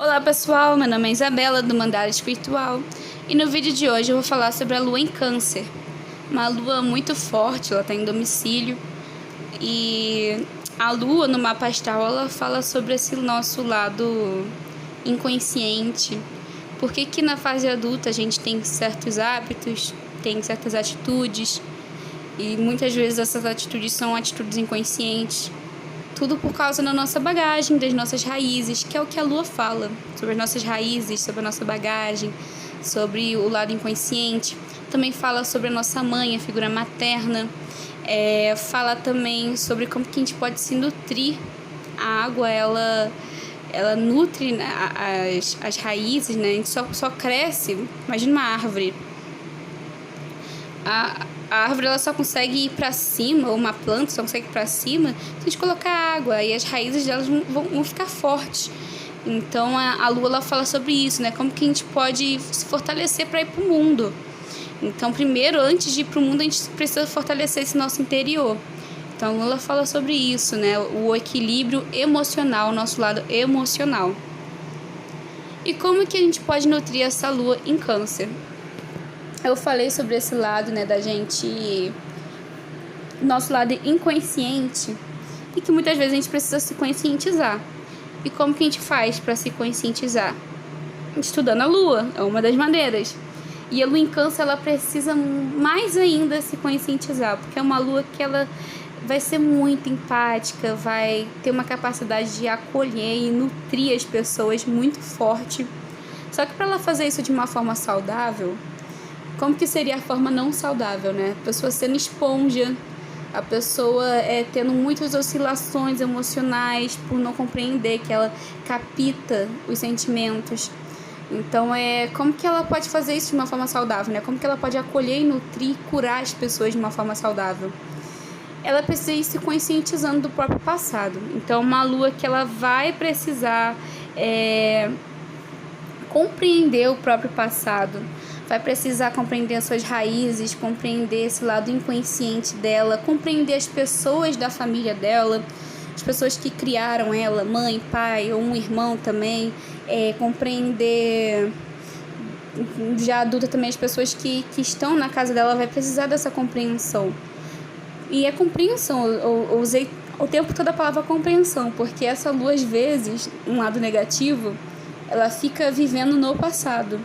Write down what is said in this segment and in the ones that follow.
Olá pessoal, meu nome é Isabela do Mandala Espiritual e no vídeo de hoje eu vou falar sobre a lua em Câncer. Uma lua muito forte, ela está em domicílio e a lua no mapa astral ela fala sobre esse nosso lado inconsciente. Por que na fase adulta a gente tem certos hábitos, tem certas atitudes e muitas vezes essas atitudes são atitudes inconscientes. Tudo por causa da nossa bagagem, das nossas raízes, que é o que a lua fala, sobre as nossas raízes, sobre a nossa bagagem, sobre o lado inconsciente. Também fala sobre a nossa mãe, a figura materna. Fala também sobre como que a gente pode se nutrir. A água, ela nutre, né, as raízes, né? A gente só cresce, imagina uma árvore. A árvore ela só consegue ir para cima, ou uma planta só consegue ir para cima se a gente colocar água, e as raízes delas vão ficar fortes. Então a lua ela fala sobre isso, né? Como que a gente pode se fortalecer para ir para o mundo. Então primeiro, antes de ir para o mundo, a gente precisa fortalecer esse nosso interior. Então a lua ela fala sobre isso, né? O equilíbrio emocional, o nosso lado emocional. E como que a gente pode nutrir essa lua em Câncer? Eu falei sobre esse lado, né, da gente, nosso lado inconsciente, e que muitas vezes a gente precisa se conscientizar. E como que a gente faz para se conscientizar? Estudando a lua, é uma das maneiras. E a lua em Câncer, ela precisa mais ainda se conscientizar, porque é uma lua que ela vai ser muito empática, vai ter uma capacidade de acolher e nutrir as pessoas muito forte. Só que para ela fazer isso de uma forma saudável, como que seria a forma não saudável, né? A pessoa sendo esponja, a pessoa tendo muitas oscilações emocionais por não compreender que ela capta os sentimentos. Então, como que ela pode fazer isso de uma forma saudável, né? Como que ela pode acolher e nutrir e curar as pessoas de uma forma saudável? Ela precisa ir se conscientizando do próprio passado. Então, uma lua que ela vai precisar compreender o próprio passado, vai precisar compreender as suas raízes, compreender esse lado inconsciente dela, compreender as pessoas da família dela, as pessoas que criaram ela, mãe, pai ou um irmão também, compreender, já adulta também, as pessoas que estão na casa dela, vai precisar dessa compreensão. E a compreensão, eu usei o tempo todo a palavra compreensão, porque essa lua, às vezes, um lado negativo, ela fica vivendo no passado.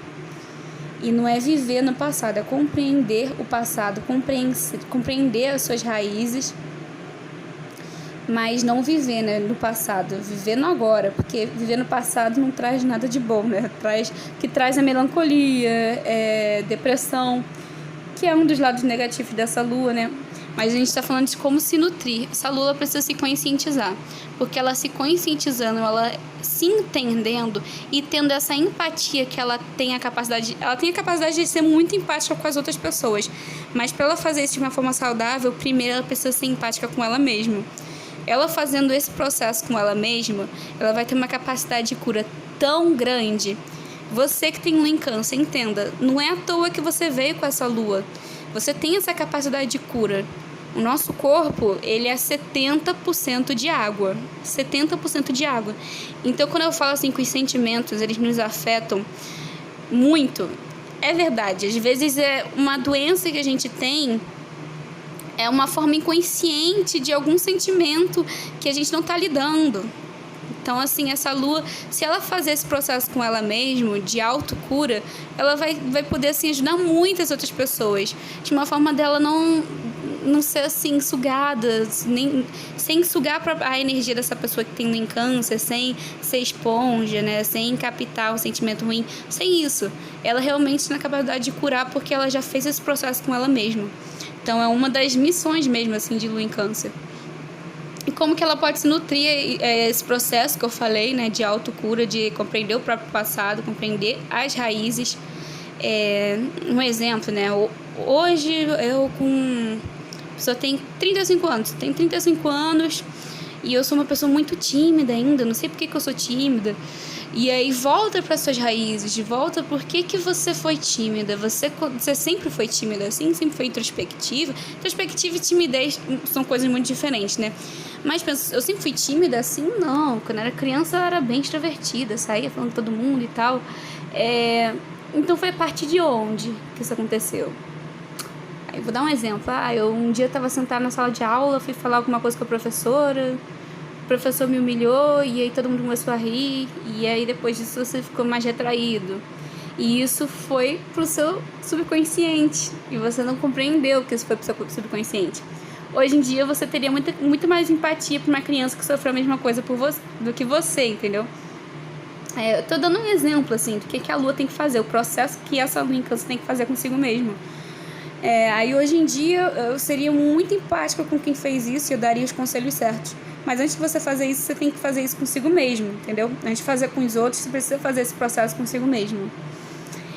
E não é viver no passado, é compreender o passado, compreender as suas raízes, mas não viver, né, no passado, viver no agora, porque viver no passado não traz nada de bom, né? Traz a melancolia, depressão, que é um dos lados negativos dessa lua, né? Mas a gente está falando de como se nutrir. Essa lua precisa se conscientizar, porque ela se conscientizando, ela se entendendo e tendo essa empatia que ela tem a capacidade de ser muito empática com as outras pessoas. Mas para ela fazer isso de uma forma saudável, primeiro ela precisa ser empática com ela mesma. Ela fazendo esse processo com ela mesma, ela vai ter uma capacidade de cura tão grande. Você que tem lua em Câncer, entenda, não é à toa que você veio com essa lua. Você tem essa capacidade de cura. O nosso corpo, ele é 70% de água. 70% de água. Então, quando eu falo assim que os sentimentos, eles nos afetam muito, é verdade. Às vezes, uma doença que a gente tem é uma forma inconsciente de algum sentimento que a gente não está lidando. Então, assim, essa lua, se ela fazer esse processo com ela mesma, de autocura, ela vai poder, assim, ajudar muitas outras pessoas. De uma forma dela não ser, assim, sugada, sem sugar a energia dessa pessoa que tem em Câncer, sem ser esponja, né? Sem captar o sentimento ruim, sem isso. Ela realmente tem a capacidade de curar porque ela já fez esse processo com ela mesma. Então, é uma das missões mesmo, assim, de lua em Câncer. E como que ela pode se nutrir esse processo que eu falei, né, de autocura, de compreender o próprio passado, compreender as raízes. Um exemplo, né, hoje eu a pessoa tem 35 anos, e eu sou uma pessoa muito tímida ainda, não sei por que eu sou tímida. E aí volta para suas raízes, volta por que você foi tímida. Você sempre foi tímida assim, sempre foi introspectiva. Introspectiva e timidez são coisas muito diferentes, né? Mas penso, eu sempre fui tímida assim? Não. Quando eu era criança eu era bem extrovertida, saía falando com todo mundo e tal. Então foi a partir de onde que isso aconteceu? Aí vou dar um exemplo. Eu um dia estava sentada na sala de aula, fui falar alguma coisa com a professora. O professor me humilhou e aí todo mundo começou a rir. E aí depois disso você ficou mais retraído. E isso foi pro seu subconsciente. E você não compreendeu que isso foi pro seu subconsciente. Hoje em dia você teria muito mais empatia por uma criança que sofreu a mesma coisa por você, do que você, entendeu? Eu tô dando um exemplo, assim, do que a lua tem que fazer. O processo que essa lua em Câncer tem que fazer consigo mesma. Aí hoje em dia eu seria muito empática com quem fez isso e eu daria os conselhos certos. Mas antes de você fazer isso, você tem que fazer isso consigo mesmo, entendeu? Antes de fazer com os outros, você precisa fazer esse processo consigo mesmo.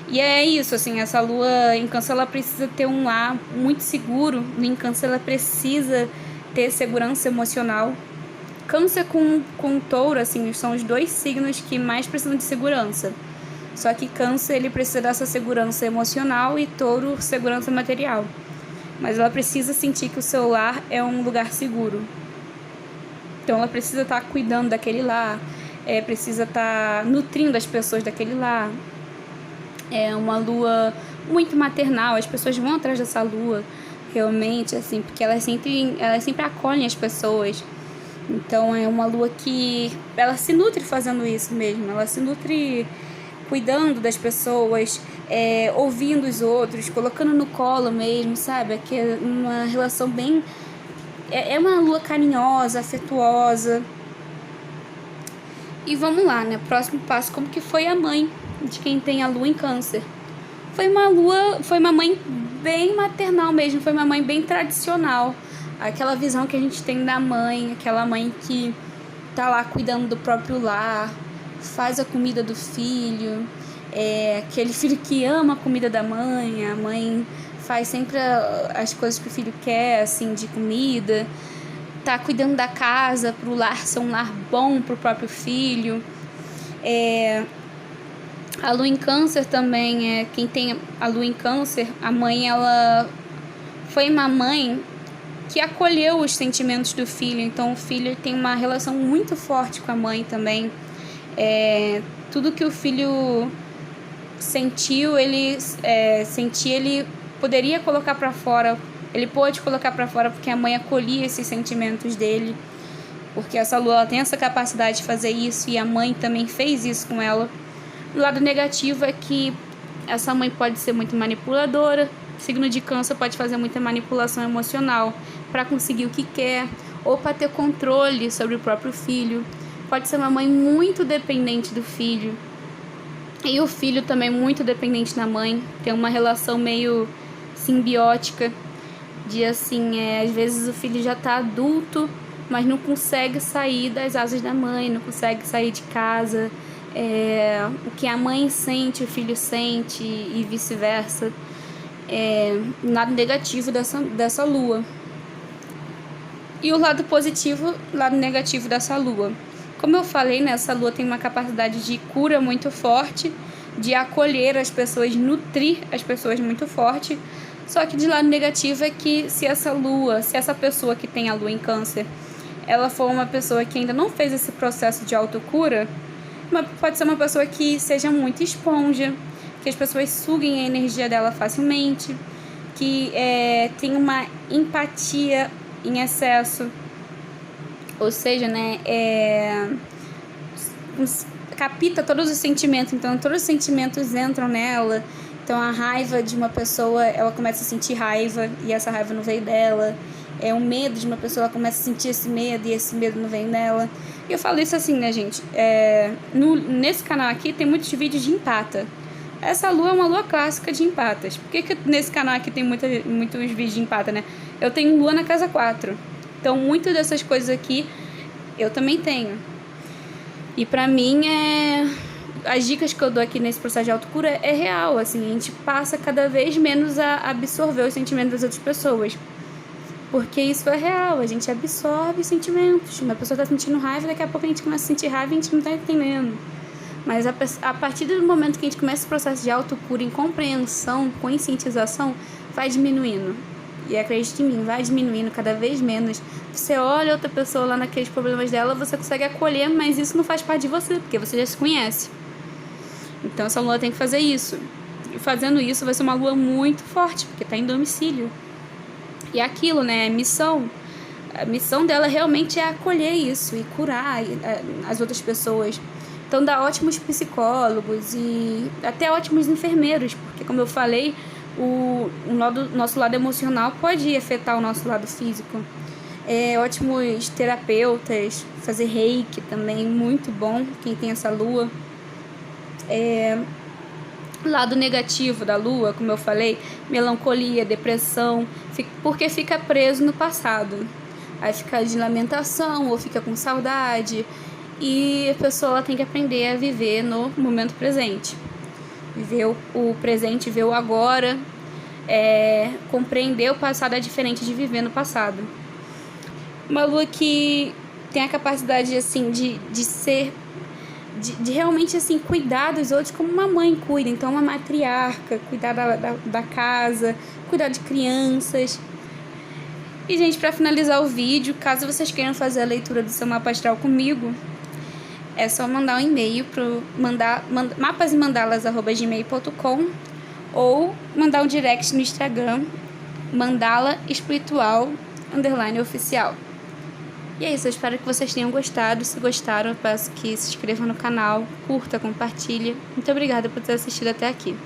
E é isso, assim, essa lua em Câncer, ela precisa ter um lar muito seguro. Em Câncer, ela precisa ter segurança emocional. Câncer com Touro, assim, são os dois signos que mais precisam de segurança. Só que Câncer, ele precisa dessa segurança emocional e Touro, segurança material. Mas ela precisa sentir que o seu lar é um lugar seguro. Então ela precisa estar cuidando daquele lar, precisa estar nutrindo as pessoas daquele lar. É uma lua muito maternal, as pessoas vão atrás dessa lua, realmente, assim, porque elas sempre acolhem as pessoas. Então é uma lua que ela se nutre fazendo isso mesmo, ela se nutre cuidando das pessoas, ouvindo os outros, colocando no colo mesmo, sabe? Que é uma relação bem... É uma lua carinhosa, afetuosa. E vamos lá, né? Próximo passo, como que foi a mãe de quem tem a lua em Câncer? Foi uma mãe bem maternal mesmo, foi uma mãe bem tradicional. Aquela visão que a gente tem da mãe, aquela mãe que tá lá cuidando do próprio lar, faz a comida do filho, aquele filho que ama a comida da mãe, a mãe faz sempre as coisas que o filho quer, assim, de comida, tá cuidando da casa pro lar ser um lar bom pro próprio filho. A lua em Câncer também, quem tem a lua em Câncer, a mãe, ela foi uma mãe que acolheu os sentimentos do filho, então o filho tem uma relação muito forte com a mãe também. Tudo que o filho sentiu, ele poderia colocar para fora, ele pôde colocar para fora porque a mãe acolhia esses sentimentos dele, porque essa lua ela tem essa capacidade de fazer isso e a mãe também fez isso com ela. O lado negativo é que essa mãe pode ser muito manipuladora. O signo de Câncer pode fazer muita manipulação emocional para conseguir o que quer ou para ter controle sobre o próprio filho. Pode ser uma mãe muito dependente do filho e o filho também muito dependente da mãe. Tem uma relação meio simbiótica de assim, às vezes o filho já está adulto, mas não consegue sair das asas da mãe, não consegue sair de casa. O que a mãe sente, o filho sente e vice-versa. Lado negativo dessa lua. E o lado positivo, lado negativo dessa lua. Como eu falei, né, essa lua tem uma capacidade de cura muito forte, de acolher as pessoas, nutrir as pessoas muito forte. Só que de lado negativo é que se essa pessoa que tem a lua em Câncer, ela for uma pessoa que ainda não fez esse processo de autocura, pode ser uma pessoa que seja muito esponja, que as pessoas suguem a energia dela facilmente, que tem uma empatia em excesso, ou seja, né, capta todos os sentimentos, então todos os sentimentos entram nela. Então a raiva de uma pessoa, ela começa a sentir raiva e essa raiva não veio dela. O medo de uma pessoa, ela começa a sentir esse medo e esse medo não vem dela. E eu falo isso assim, né, gente? Nesse canal aqui tem muitos vídeos de empata. Essa lua é uma lua clássica de empatas. Por que nesse canal aqui tem muitos vídeos de empata, né? Eu tenho lua na casa 4. Então, muitas dessas coisas aqui eu também tenho. E pra mim, as dicas que eu dou aqui nesse processo de autocura é real, assim. A gente passa cada vez menos a absorver os sentimentos das outras pessoas. Porque isso é real, a gente absorve os sentimentos. Uma pessoa tá sentindo raiva, daqui a pouco a gente começa a sentir raiva e a gente não tá entendendo. Mas a partir do momento que a gente começa esse processo de autocura em compreensão, conscientização, vai diminuindo. E acredite em mim, vai diminuindo cada vez menos. Você olha outra pessoa lá naqueles problemas dela, você consegue acolher, mas isso não faz parte de você, porque você já se conhece. Então essa lua tem que fazer isso. E fazendo isso vai ser uma lua muito forte, porque está em domicílio. E aquilo, né, a missão dela realmente é acolher isso e curar as outras pessoas. Então dá ótimos psicólogos e até ótimos enfermeiros, porque como eu falei, o nosso lado emocional pode afetar o nosso lado físico. Ótimos terapeutas, fazer reiki também, muito bom, quem tem essa lua. Lado negativo da lua, como eu falei, melancolia, depressão, porque fica preso no passado. Aí fica de lamentação ou fica com saudade. E a pessoa tem que aprender a viver no momento presente. Viver o presente, ver o agora. Compreender o passado é diferente de viver no passado. Uma lua que tem a capacidade assim, de ser... De realmente assim, cuidar dos outros como uma mãe cuida. Então uma matriarca, cuidar da casa, cuidar de crianças. E gente, para finalizar o vídeo, caso vocês queiram fazer a leitura do seu mapa astral comigo, é só mandar um e-mail pro mapasemandalas@gmail.com ou mandar um direct no Instagram, mandala espiritual _oficial. E é isso, eu espero que vocês tenham gostado. Se gostaram, eu peço que se inscrevam no canal, curta, compartilhe. Muito obrigada por ter assistido até aqui.